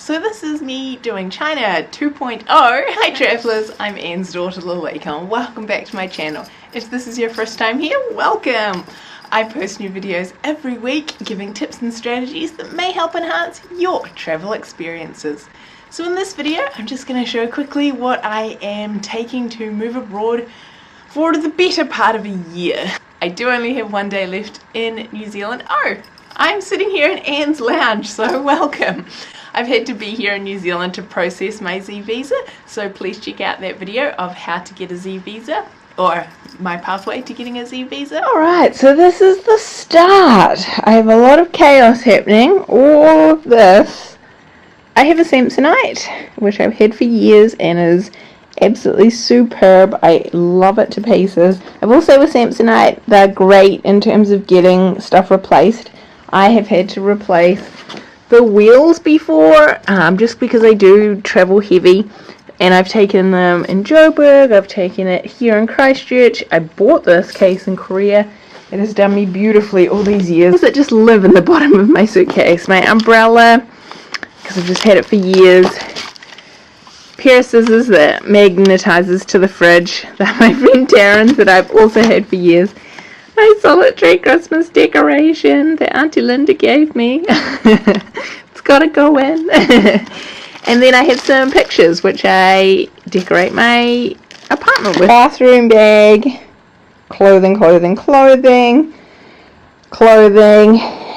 So this is me doing China 2.0. Hi travellers, I'm Anne's daughter Lalika and welcome back to my channel. If this is your first time here, welcome! I post new videos every week giving tips and strategies that may help enhance your travel experiences. So in this video, I'm just going to show quickly what I am taking to move abroad for the better part of a year. I do only have one day left in New Zealand. Oh, I'm sitting here in Anne's lounge, so welcome. I've had to be here in New Zealand to process my Z visa, so please check out that video of how to get a Z visa, or my pathway to getting a Z visa. Alright, so this is the start. I have a lot of chaos happening. All of this. I have a Samsonite, which I've had for years and is absolutely superb. I love it to pieces. I've also a Samsonite. They're great in terms of getting stuff replaced. I have had to replace the wheels before, just because I do travel heavy, and I've taken them in Joburg, I've taken it here in Christchurch. I bought this case in Korea. It has done me beautifully all these years. That just live in the bottom of my suitcase. My umbrella, because I've just had it for years. Pair of scissors that magnetizes to the fridge. They're my friend Darren's that I've also had for years. My solitary Christmas decoration that Auntie Linda gave me. It's gotta go in. And then I have some pictures which I decorate my apartment with. Bathroom bag, clothing,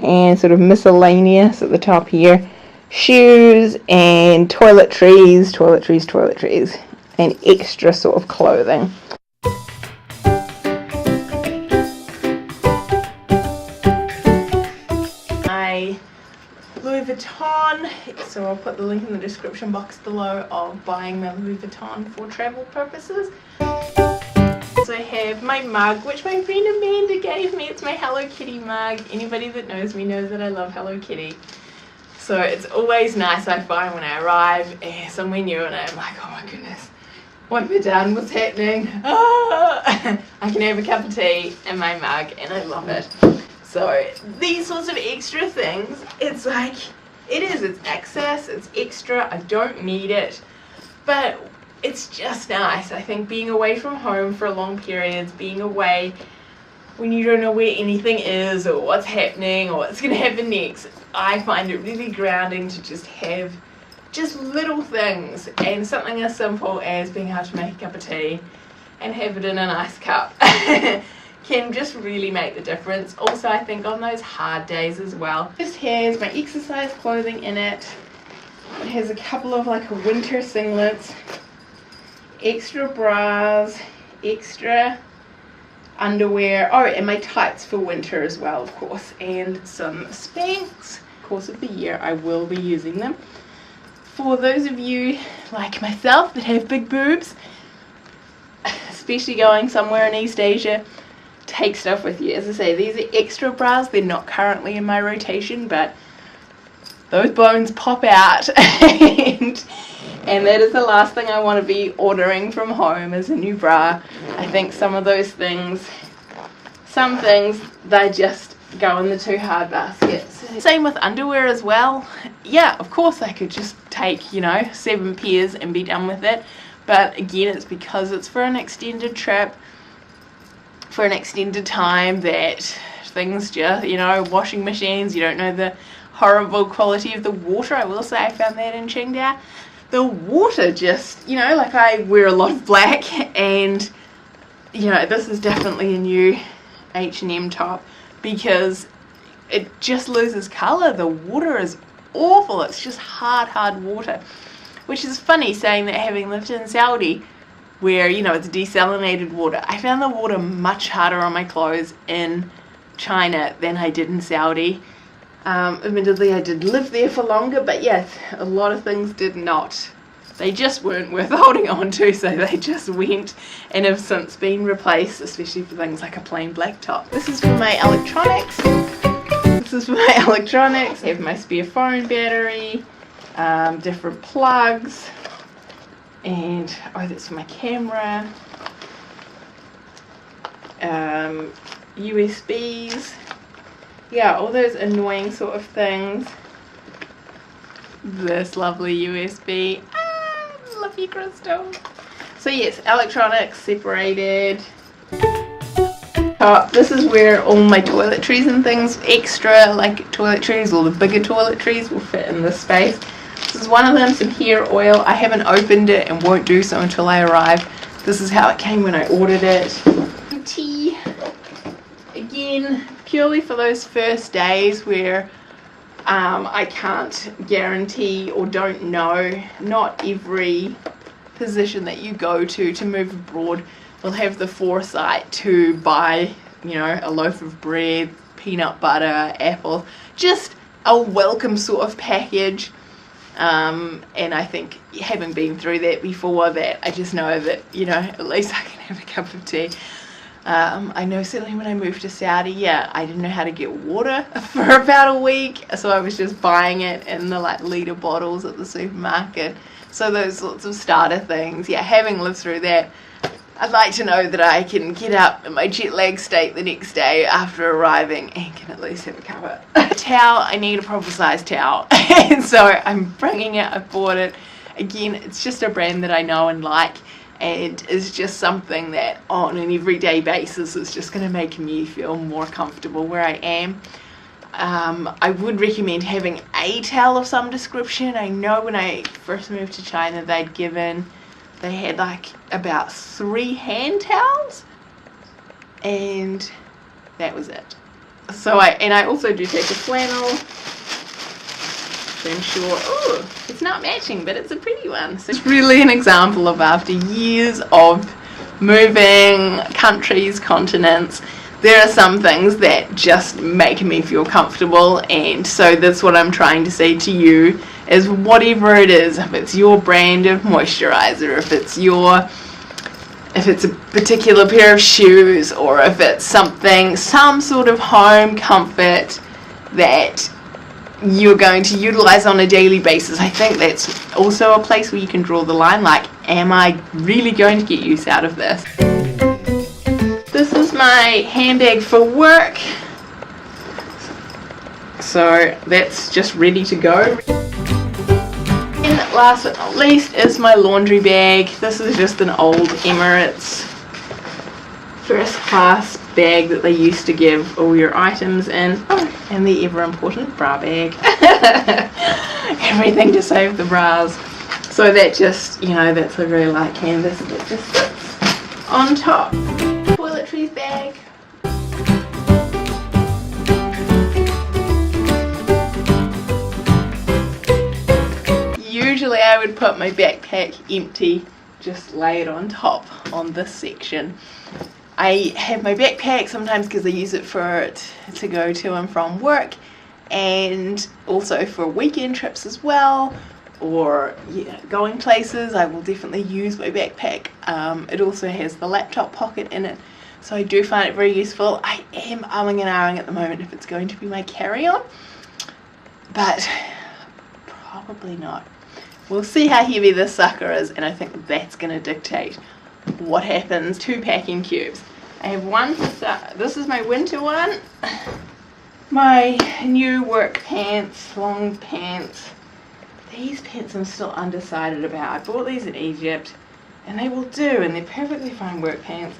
and sort of miscellaneous at the top here. Shoes and toiletries, and extra sort of clothing. Louis Vuitton, so I'll put the link in the description box below of buying my Louis Vuitton for travel purposes. So I have my mug, which my friend Amanda gave me. It's my Hello Kitty mug. Anybody that knows me knows that I love Hello Kitty. So it's always nice I find when I arrive somewhere new and I'm like, oh my goodness, what have I done? What's happening? Ah! I can have a cup of tea in my mug and I love it. So these sorts of extra things, it's like, it's excess, it's extra, I don't need it, but it's just nice. I think being away from home for long periods, being away when you don't know where anything is or what's happening or what's going to happen next, I find it really grounding to just have just little things, and something as simple as being able to make a cup of tea and have it in a nice cup. Can just really make the difference. Also, I think on those hard days as well. This has my exercise clothing in it. It has a couple of like winter singlets, extra bras, extra underwear. Oh, and my tights for winter as well, of course. And some Spanx. Course of the year, I will be using them. For those of you like myself that have big boobs, especially going somewhere in East Asia, take stuff with you. As I say, these are extra bras. They're not currently in my rotation, but those bones pop out and that is the last thing I want to be ordering from home is a new bra. I think some of those things, some things, they just go in the too hard baskets. Same with underwear as well. Yeah, of course I could just take, 7 pairs and be done with it, but again, it's because it's for an extended trip, for an extended time, that things just, washing machines, you don't know the horrible quality of the water. I will say I found that in Qingdao. The water just, like I wear a lot of black and, this is definitely a new H&M top because it just loses colour. The water is awful. It's just hard water, which is funny saying that having lived in Saudi where, it's desalinated water. I found the water much harder on my clothes in China than I did in Saudi. Admittedly, I did live there for longer, but yes, a lot of things did not. They just weren't worth holding on to, so they just went and have since been replaced, especially for things like a plain black top. This is for my electronics. I have my spare phone battery, different plugs, and that's for my camera, USBs, yeah, all those annoying sort of things. this lovely USB. Love you, Crystal. So yes, electronics separated. This is where all my toiletries and things, extra like toiletries or the bigger toiletries, will fit in this space. This is one of them, some hair oil. I haven't opened it and won't do so until I arrive. This is how it came when I ordered it. Tea. Again, purely for those first days where I can't guarantee or don't know. Not every position that you go to move abroad will have the foresight to buy, you know, a loaf of bread, peanut butter, apple, just a welcome sort of package. And I think having been through that before, that I just know that, you know, at least I can have a cup of tea. I know certainly when I moved to Saudi, yeah, I didn't know how to get water for about a week, so I was just buying it in the like litre bottles at the supermarket. So those sorts of starter things, yeah, having lived through that, I'd like to know that I can get up in my jet lag state the next day after arriving and can at least have a cover. A towel, I need a proper size towel, and so I'm bringing it. I bought it. Again, it's just a brand that I know and like, and it's just something that on an everyday basis is just going to make me feel more comfortable where I am. I would recommend having a towel of some description. I know when I first moved to China, they had like about 3 hand towels, and that was it. So I also do take a flannel. I'm sure, oh, it's not matching, but it's a pretty one. So it's really an example of, after years of moving countries, continents, there are some things that just make me feel comfortable. And so that's what I'm trying to say to you, is whatever it is, if it's your brand of moisturizer, if it's a particular pair of shoes, or if it's some sort of home comfort that you're going to utilize on a daily basis, I think that's also a place where you can draw the line, like, am I really going to get use out of this? This is my handbag for work, so that's just ready to go. And last but not least is my laundry bag. This is just an old Emirates first class bag that they used to give all your items in. Oh, and the ever important bra bag. Everything to save the bras. So that just, you know, that's a very light canvas that just sits on top. Toiletries bag. Usually I would put my backpack empty, just lay it on top on this section. I have my backpack sometimes because I use it to go to and from work, and also for weekend trips as well, or going places. I will definitely use my backpack. It also has the laptop pocket in it, so I do find it very useful. I am umming and ahhing at the moment if it's going to be my carry-on, but probably not. We'll see how heavy this sucker is, and I think that's going to dictate what happens. 2 packing cubes. I have one for this is my winter one, my new work pants, long pants. These pants I'm still undecided about. I bought these in Egypt and they will do, and they're perfectly fine work pants.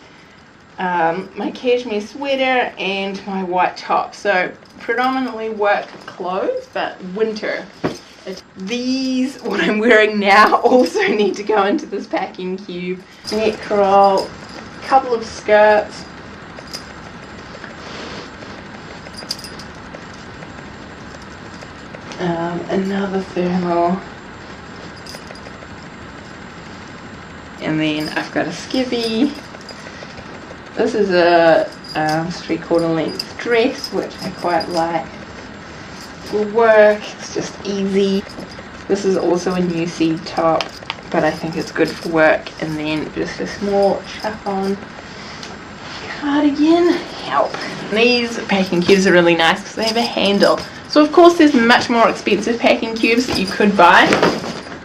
My cashmere sweater and my white top. So predominantly work clothes, but winter. These, what I'm wearing now, also need to go into this packing cube. Neck roll, couple of skirts, another thermal, and then I've got a skivvy. This is a 3/4 length dress, which I quite like for work. It's just easy. This is also a new seed top, but I think it's good for work. And then just a small chiffon cardigan. Help. These packing cubes are really nice because they have a handle. So of course there's much more expensive packing cubes that you could buy.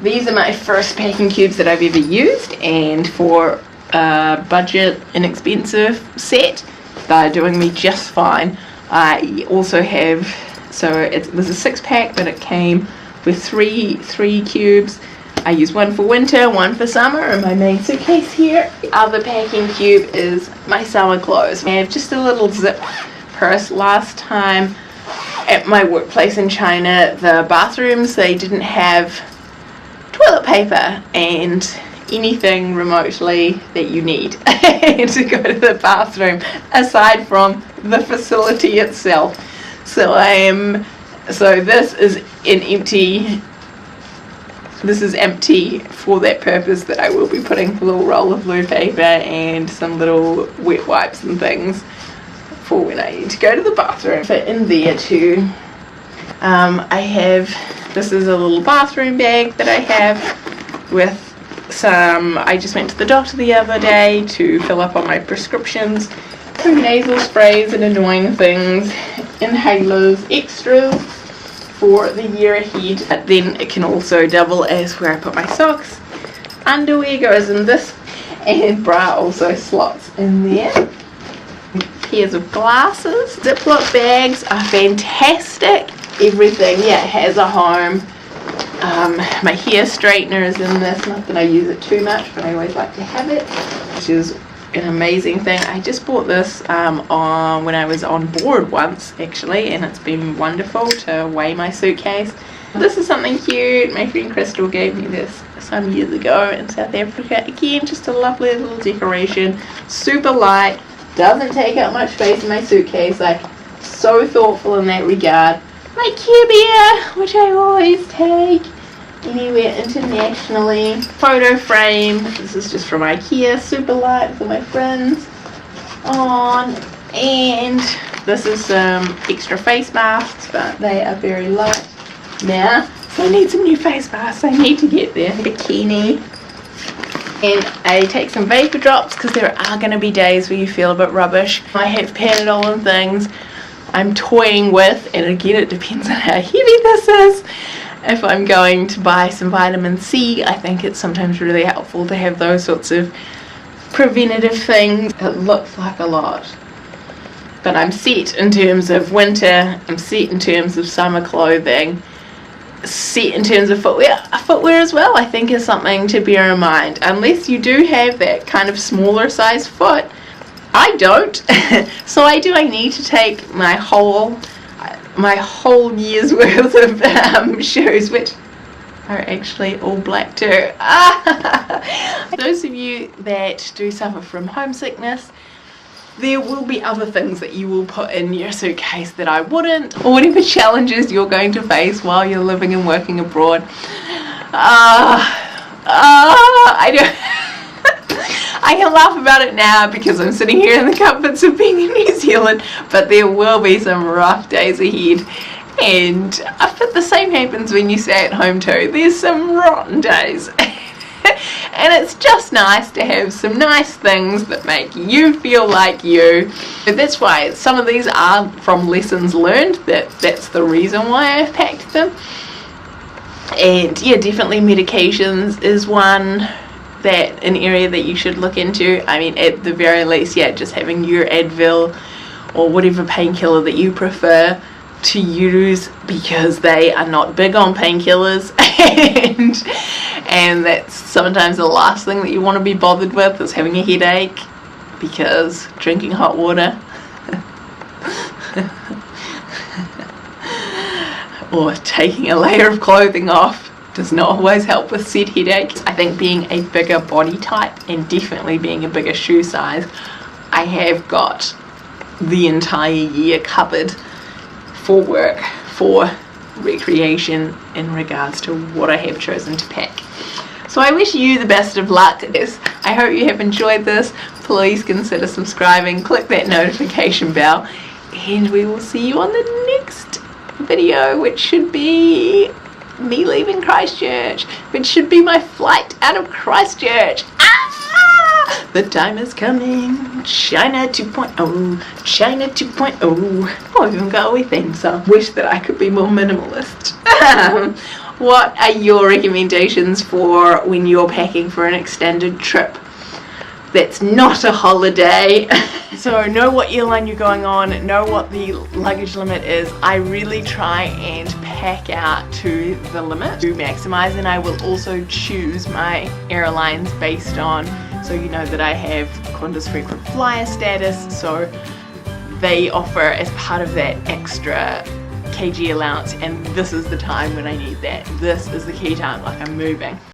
These are my first packing cubes that I've ever used, and for a budget inexpensive set, they're doing me just fine. I also have, so it was a 6-pack, but it came with three cubes. I use one for winter, one for summer, and my main suitcase here. The other packing cube is my summer clothes. I have just a little zip purse. Last time at my workplace in China, the bathrooms, they didn't have toilet paper and anything remotely that you need to go to the bathroom aside from the facility itself. So this is empty for that purpose, that I will be putting a little roll of blue paper and some little wet wipes and things for when I need to go to the bathroom. Fit in there too. This is a little bathroom bag that I have with I just went to the doctor the other day to fill up on my prescriptions, some nasal sprays and annoying things, inhalers, extras for the year ahead. But then it can also double as where I put my socks. Underwear goes in this, and bra also slots in there. Pairs of glasses. Ziploc bags are fantastic. Everything, yeah, has a home. My hair straightener is in this. Not that I use it too much, but I always like to have it, which is an amazing thing. I just bought this when I was on board once, actually, and it's been wonderful to weigh my suitcase. This is something cute. My friend Crystal gave me this some years ago in South Africa. Again, just a lovely little decoration. Super light, doesn't take up much space in my suitcase. Like, so thoughtful in that regard. My Care Bear, which I always take anywhere internationally. Photo frame. This is just from IKEA. Super light for my friends on. And this is some extra face masks, but they are very light now. So I need some new face masks. I need to get there. Bikini. And I take some vapor drops because there are going to be days where you feel a bit rubbish. I have Panadol and things I'm toying with, and again it depends on how heavy this is. If I'm going to buy some vitamin C, I think it's sometimes really helpful to have those sorts of preventative things. It looks like a lot, but I'm set in terms of winter, I'm set in terms of summer clothing, set in terms of footwear. Footwear as well, I think, is something to bear in mind. Unless you do have that kind of smaller size foot, I don't. So I need to take my whole year's worth of shoes, which are actually all black too. Those of you that do suffer from homesickness, there will be other things that you will put in your suitcase that I wouldn't, or whatever challenges you're going to face while you're living and working abroad. I don't. I can laugh about it now because I'm sitting here in the comforts of being in New Zealand, but there will be some rough days ahead, and the same happens when you stay at home too. There's some rotten days. And it's just nice to have some nice things that make you feel like you. And that's why some of these are from lessons learned. That's the reason why I've packed them. And yeah, definitely medications is an area that you should look into. I mean, at the very least, yeah, just having your Advil or whatever painkiller that you prefer to use, because they are not big on painkillers, and that's sometimes the last thing that you want to be bothered with is having a headache, because drinking hot water or taking a layer of clothing off does not always help with said headaches. I think being a bigger body type and definitely being a bigger shoe size, I have got the entire year covered for work, for recreation, in regards to what I have chosen to pack. So I wish you the best of luck. I hope you have enjoyed this. Please consider subscribing, click that notification bell, and we will see you on the next video, which should be me leaving Christchurch, which should be my flight out of Christchurch. The time is coming. China 2.0, China 2.0. Oh, I've even got a wee theme song. Wish that I could be more minimalist. What are your recommendations for when you're packing for an extended trip? That's not a holiday. So know what airline you're going on, know what the luggage limit is. I really try and pack out to the limit to maximize, and I will also choose my airlines based on, so you know that I have Qantas frequent flyer status, so they offer as part of that extra kg allowance, and this is the time when I need that. This is the key time, like I'm moving.